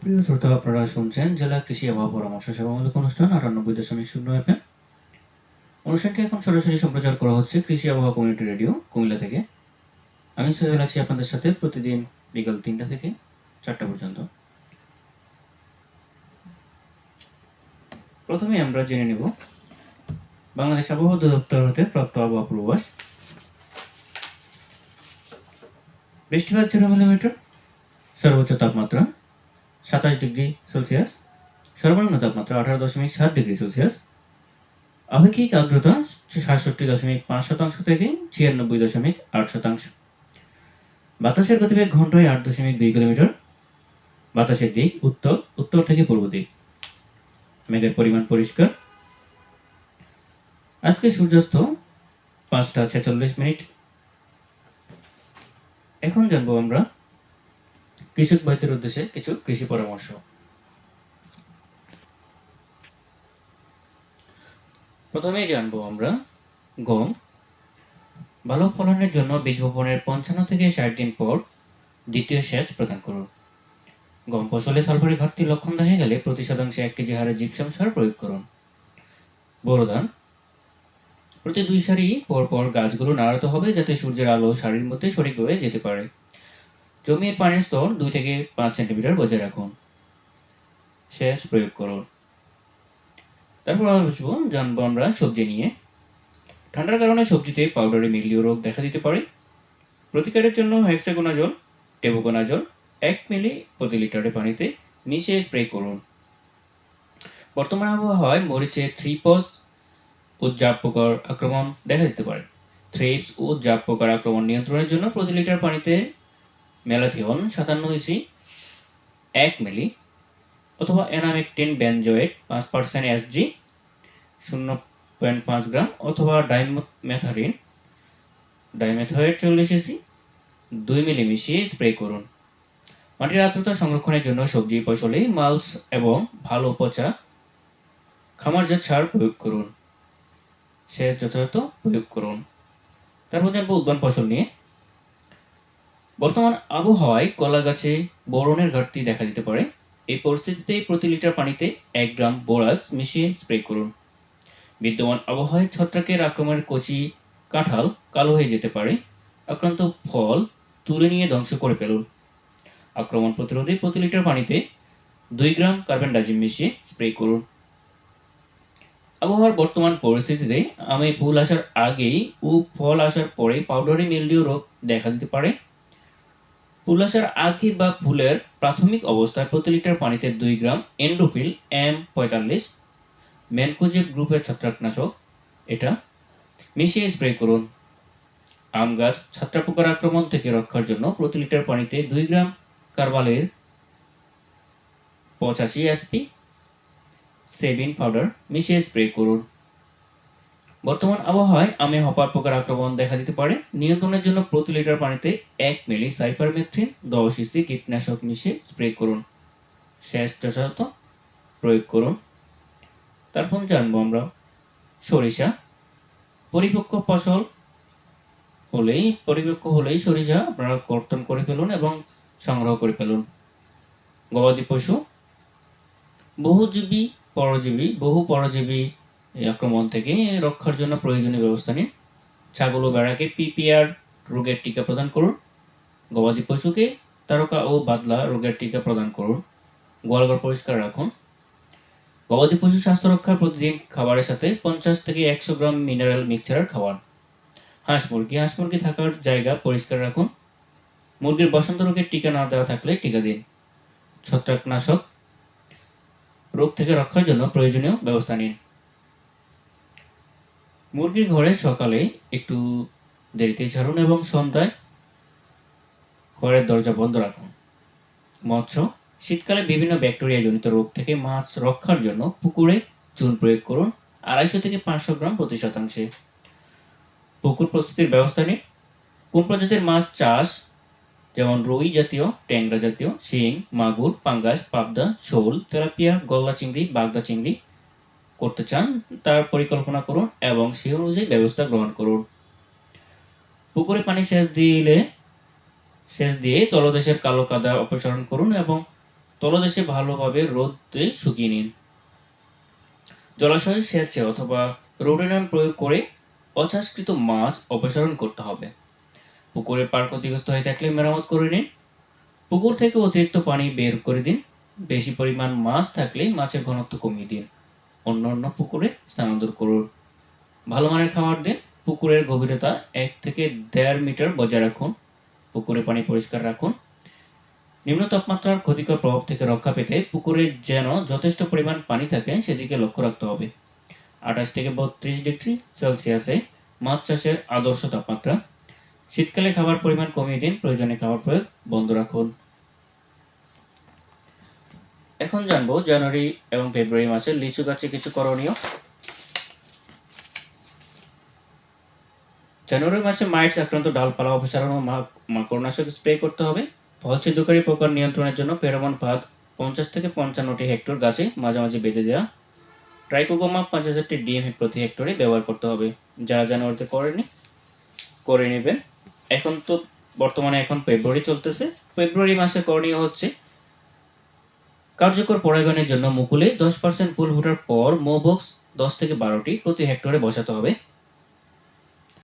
প্রিয় শ্রোতা, আপনারা শুনছেন জেলা কৃষি আবহাওয়া পরামর্শ সেবামূলক অনুষ্ঠান 98.0 FM। অনুষ্ঠানটি এখন সরাসরি সম্প্রচার করা হচ্ছে কৃষি আবহাওয়া কমিউনিটি রেডিও কুমিল্লা থেকে। আমি সোহেল আছি আপনাদের সাথে প্রতিদিন বিকাল 3টা থেকে 4টা পর্যন্ত। প্রথমে আমরা জেনে নেব বাংলাদেশ আবহাওয়া অধিদপ্তর হতে প্রাপ্ত আবহাওয়া পূর্বাভাস। বৃষ্টিপাত 0 মিলিমিটার, সর্বোচ্চ তাপমাত্রা 27 ডিগ্রি সেলসিয়াস, সর্বনিম্ন তাপমাত্রা 18.7 ডিগ্রি সেলসিয়াস, আপেক্ষিক আর্দ্রতা 67.5% থেকে 96.8%। বাতাসের গতিবেগ ঘন্টায় 8.2 কিলোমিটার। বাতাসের দিক উত্তর, উত্তর থেকে পূর্ব দিক। মেঘের পরিমাণ পরিষ্কার। আজকে সূর্যাস্ত 5:46। এখন জানবো আমরা কৃষক ভাইদের উদ্দেশ্যে কিছু কৃষি পরামর্শ। প্রথমেই জানবো আমরা গম। ভালো ফলনের জন্য বীজ বপনের 55 থেকে 60 দিন পর দ্বিতীয় সেচ প্রদান করুন। গম ফসলে সালফারের ঘাটতির লক্ষণ দেখা গেলে প্রতি শতাংশে 1 কেজি হারে জিপসাম সার প্রয়োগ করুন। বোরো ধান। প্রতি 2 সারি পর পর গাছগুলো নাড়াতে হবে যাতে সূর্যের আলো সারির মধ্যে সঠিকভাবে যেতে পারে। জমির পানির স্তর 2 থেকে 5 সেন্টিমিটার বজায় রাখুন। সেচ প্রয়োগ করুন। তারপর জানবো আমরা সবজি নিয়ে। ঠান্ডার কারণে সবজিতে পাউডারি মিলডিউ রোগ দেখা দিতে পারে। প্রতিকারের জন্য হেক্সাগোনাজোল, টেবুকোনাজোল 1 মিলি প্রতি লিটারে পানিতে মিশিয়ে স্প্রে করুন। বর্তমান আবহাওয়ায় মরিচে থ্রিপস ও জাপ পোকার আক্রমণ দেখা দিতে পারে। থ্রিপস ও জাপ পোকার আক্রমণ নিয়ন্ত্রণের জন্য প্রতি লিটার পানিতে ম্যালাথিয়ন 57 ইসি 1 মিলি অথবা এনামেকটিন বেনজোয়েট 5% এসজি 0.5 গ্রাম অথবা ডাইমেথোয়েট 40 ইসি 2 মিলি মিশিয়ে স্প্রে করুন। মাটির আর্দ্রতা সংরক্ষণের জন্য সবজি ফসলে মাল্চ এবং ভালো পচা খামারজাত সার প্রয়োগ করুন। সেচ যথাযথ প্রয়োগ করুন। তারপর জানবো উদ্যান ফসল নিয়ে। বর্তমান আবহাওয়ায় কলা গাছে বোরনের ঘাটতি দেখা দিতে পারে। এই পরিস্থিতিতে প্রতি লিটার পানিতে 1 গ্রাম বোরাক্স মিশিয়ে স্প্রে করুন। বিদ্যমান আবহাওয়ায় ছত্রাকের আক্রমণের কচি কাঁঠাল কালো হয়ে যেতে পারে। আক্রান্ত ফল তুলে নিয়ে ধ্বংস করে ফেলুন। আক্রমণ প্রতিরোধে প্রতি লিটার পানিতে 2 গ্রাম কার্বেন্ডাজিম মিশিয়ে স্প্রে করুন। আবহাওয়ার বর্তমান পরিস্থিতিতে আমে ফুল আসার আগেই ও ফল আসার পরে পাউডারি মিলডিউ রোগ দেখা দিতে পারে। ফুল আসার আগে বা ফুলের প্রাথমিক অবস্থায় প্রতি লিটার পানিতে 2 গ্রাম এন্ডোফিল M45 ম্যানকোজেব গ্রুপের ছত্রাকনাশক এটা মিশিয়ে স্প্রে করুন। আম গাছ ছত্রাক আক্রমণ থেকে রক্ষার জন্য প্রতি লিটার পানিতে 2 গ্রাম কার্বালের 85 এসপি সেবিন পাউডার মিশিয়ে স্প্রে করুন। বর্তমান আবহাওয়ায় আমে হপার পোকার আক্রমণ দেখা দিতে পারে। নিয়ন্ত্রণের জন্য প্রতি লিটার পানিতে 1 মিলি সাইপারমেথ্রিন 10 ইসি কীটনাশক মিশিয়ে স্প্রে করুন। সেচ যথাযথ প্রয়োগ করুন। তারপর জানবো আমরা সরিষা। পরিপক্ক হলেই সরিষা আপনারা কর্তন করে ফেলুন এবং সংগ্রহ করে ফেলুন। গবাদি পশু বহু পরজীবী আক্রমণ থেকে রক্ষার জন্য প্রয়োজনীয় ব্যবস্থা নিন। ছাগল ও ভেড়াকে পিপিআর রোগের টিকা প্রদান করুন। গবাদি পশুকে তারকা ও বাদলা রোগের টিকা প্রদান করুন। গোয়ালঘর পরিষ্কার রাখুন। গবাদি পশু স্বাস্থ্য রক্ষার প্রতিদিন খাবারের সাথে 50 থেকে 100 গ্রাম মিনারেল মিক্সচার খাওয়ান। হাঁস মুরগি থাকার জায়গা পরিষ্কার রাখুন। মুরগির বসন্ত রোগের টিকা না দেওয়া থাকলে টিকা দিন। ছত্রাকনাশক রোগ থেকে রক্ষার জন্য প্রয়োজনীয় ব্যবস্থা নিন। মুরগির ঘরে সকালে একটু দেরিতে ছাড়ুন এবং সন্ধ্যায় ঘরের দরজা বন্ধ রাখুন। মৎস্য শীতকালে বিভিন্ন ব্যাকটেরিয়া জনিত রোগ থেকে মাছ রক্ষার জন্য পুকুরে চুন প্রয়োগ করুন 250 থেকে 500 গ্রাম প্রতি শতাংশে। পুকুর প্রস্তুতির ব্যবস্থা নিন। কোন প্রজাতির মাছ চাষ যেমন রুই জাতীয়, ট্যাংরা জাতীয়, শিং, মাগুর, পাঙ্গাস, পাবদা, শোল, তেলাপিয়া, গলদা চিংড়ি, বাগদা চিংড়ি করতে চান তার পরিকল্পনা করুন এবং সেই অনুযায়ী ব্যবস্থা গ্রহণ করুন। পুকুরে পানি সেচ দিয়ে তলদেশের কালো কাদা অপসারণ করুন এবং তলদেশে ভালোভাবে রোদে শুকিয়ে নিন। জলাশয় সেচে অথবা রোডেনন প্রয়োগ করে অচাষকৃত মাছ অপসারণ করতে হবে। পুকুরের পাড় ক্ষতিগ্রস্ত হয়ে থাকলে মেরামত করে নিন। পুকুর থেকে অতিরিক্ত পানি বের করে দিন। বেশি পরিমাণ মাছ থাকলে মাছের ঘনত্ব কমিয়ে দিন। অন্য পুকুরে স্থানান্তর করুন। ভালো মানের খাবার দিন। পুকুরের গভীরতা 1 থেকে 1.5 মিটার বজায় রাখুন। পুকুরে পানি পরিষ্কার রাখুন। নিম্ন তাপমাত্রার ক্ষতিকর প্রভাব থেকে রক্ষা পেতে পুকুরে যেন যথেষ্ট পরিমাণ পানি থাকে সেদিকে লক্ষ্য রাখতে হবে। 28 থেকে 32 ডিগ্রি সেলসিয়াসে মাছ চাষের আদর্শ তাপমাত্রা। শীতকালে খাবার পরিমাণ কমিয়ে দিন। প্রয়োজনে খাবার প্রয়োগ বন্ধ রাখুন। এখন জানবো জানুয়ারি এবং ফেব্রুয়ারি মাসে লিচু গাছে কিছু করণীয়। জানুয়ারি মাসে মাইটস আক্রান্ত ডালপালা অপসারণ ও মাকড়নাশক স্প্রে করতে হবে। ফল ছিদ্রকারী পোকার নিয়ন্ত্রণের জন্য ফেরোমন ফাঁদ 50 থেকে 55টি হেক্টর গাছে মাঝামাঝি বেঁধে দেওয়া। ট্রাইকোগ্রামা 5000টি ডিএমই প্রতি হেক্টরে ব্যবহার করতে হবে। যারা জানুয়ারিতে করেনি করে নেবেন। এখন তো বর্তমানে এখন ফেব্রুয়ারি চলতেছে। ফেব্রুয়ারি মাসে করণীয় হচ্ছে কার্যকর পরাগায়নের জন্য মুকুলে 10% ফুল ফোটার পর মোবক্স 10 থেকে 12টি প্রতি হেক্টরে বসাতে হবে।